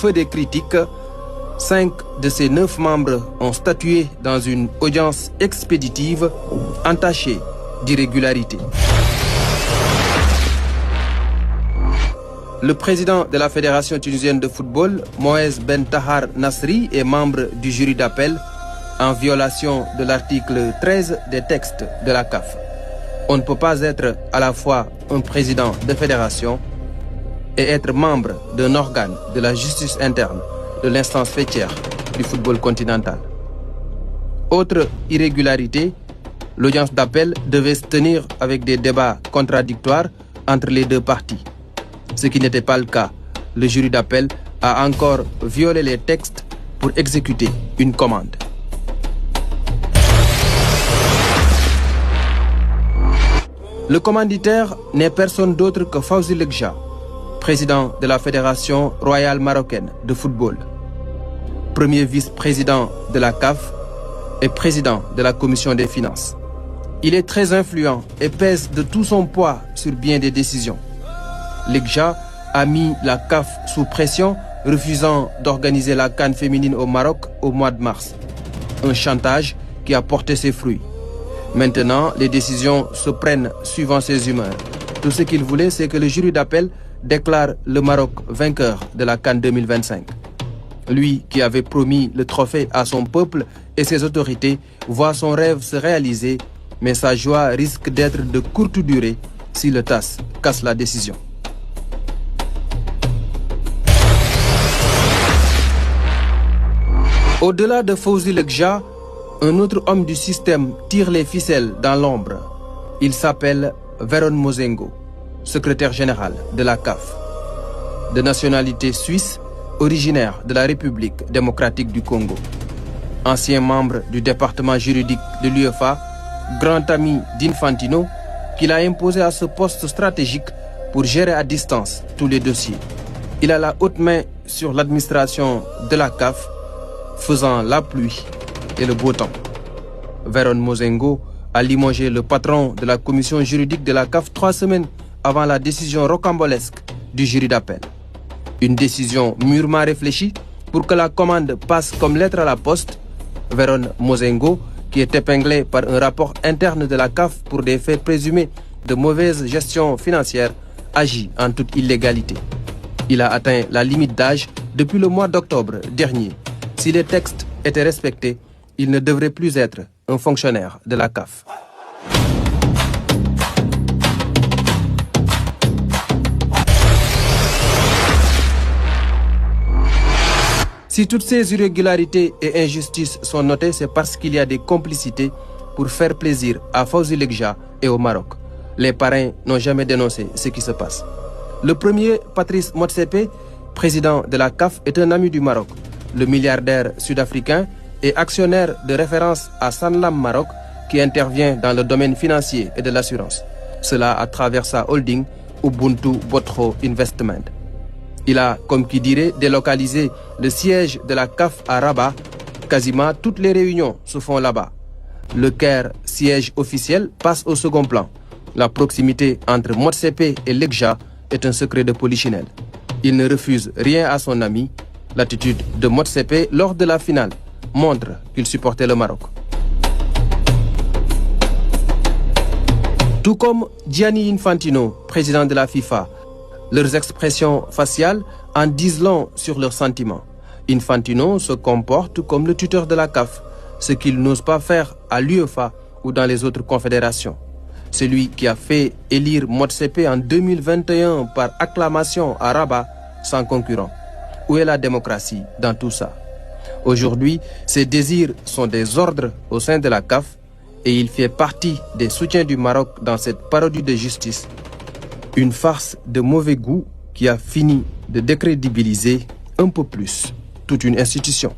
feu des critiques, 5 de ses 9 membres ont statué dans une audience expéditive entachée d'irrégularités. Le président de la Fédération tunisienne de football, Moez Ben Tahar Nasri, est membre du jury d'appel en violation de l'article 13 des textes de la CAF. On ne peut pas être à la fois un président de fédération et être membre d'un organe de la justice interne de l'instance faîtière du football continental. Autre irrégularité, l'audience d'appel devait se tenir avec des débats contradictoires entre les deux parties. Ce qui n'était pas le cas. Le jury d'appel a encore violé les textes pour exécuter une commande. Le commanditaire n'est personne d'autre que Fawzi Lekja, président de la Fédération royale marocaine de football, premier vice-président de la CAF et président de la commission des finances. Il est très influent et pèse de tout son poids sur bien des décisions. Lekja a mis la CAF sous pression, refusant d'organiser la CAN féminine au Maroc au mois de mars. Un chantage qui a porté ses fruits. Maintenant, les décisions se prennent suivant ses humeurs. Tout ce qu'il voulait, c'est que le jury d'appel déclare le Maroc vainqueur de la CAN 2025. Lui qui avait promis le trophée à son peuple et ses autorités voit son rêve se réaliser, mais sa joie risque d'être de courte durée si le TAS casse la décision. Au-delà de Fawzi Lekja, un autre homme du système tire les ficelles dans l'ombre. Il s'appelle Veron Mozengo, secrétaire général de la CAF. De nationalité suisse, originaire de la République démocratique du Congo. Ancien membre du département juridique de l'UEFA, grand ami d'Infantino, qu'il a imposé à ce poste stratégique pour gérer à distance tous les dossiers. Il a la haute main sur l'administration de la CAF, faisant la pluie et le beau temps. Veron Mozengo a limogé le patron de la commission juridique de la CAF 3 semaines avant la décision rocambolesque du jury d'appel. Une décision mûrement réfléchie pour que la commande passe comme lettre à la poste. Veron Mozengo, qui est épinglé par un rapport interne de la CAF pour des faits présumés de mauvaise gestion financière, agit en toute illégalité. Il a atteint la limite d'âge depuis le mois d'octobre dernier. Si les textes étaient respectés, il ne devrait plus être un fonctionnaire de la CAF. Si toutes ces irrégularités et injustices sont notées, c'est parce qu'il y a des complicités pour faire plaisir à Fawzi Lekja et au Maroc. Les parrains n'ont jamais dénoncé ce qui se passe. Le premier, Patrice Motsepe, président de la CAF, est un ami du Maroc. Le milliardaire sud-africain est actionnaire de référence à Sanlam Maroc, qui intervient dans le domaine financier et de l'assurance. Cela à travers sa holding Ubuntu Botro Investment. Il a, comme qui dirait, délocalisé le siège de la CAF à Rabat. Quasiment toutes les réunions se font là-bas. Le Caire, siège officiel, passe au second plan. La proximité entre Motsepe et Lekja est un secret de polichinelle. Il ne refuse rien à son ami. L'attitude de Motsepe lors de la finale montre qu'il supportait le Maroc. Tout comme Gianni Infantino, président de la FIFA, leurs expressions faciales en disent long sur leurs sentiments. Infantino se comporte comme le tuteur de la CAF, ce qu'il n'ose pas faire à l'UEFA ou dans les autres confédérations. Celui qui a fait élire Motsepe en 2021 par acclamation à Rabat sans concurrent. Où est la démocratie dans tout ça? Aujourd'hui, ses désirs sont des ordres au sein de la CAF et il fait partie des soutiens du Maroc dans cette parodie de justice. Une farce de mauvais goût qui a fini de décrédibiliser un peu plus toute une institution.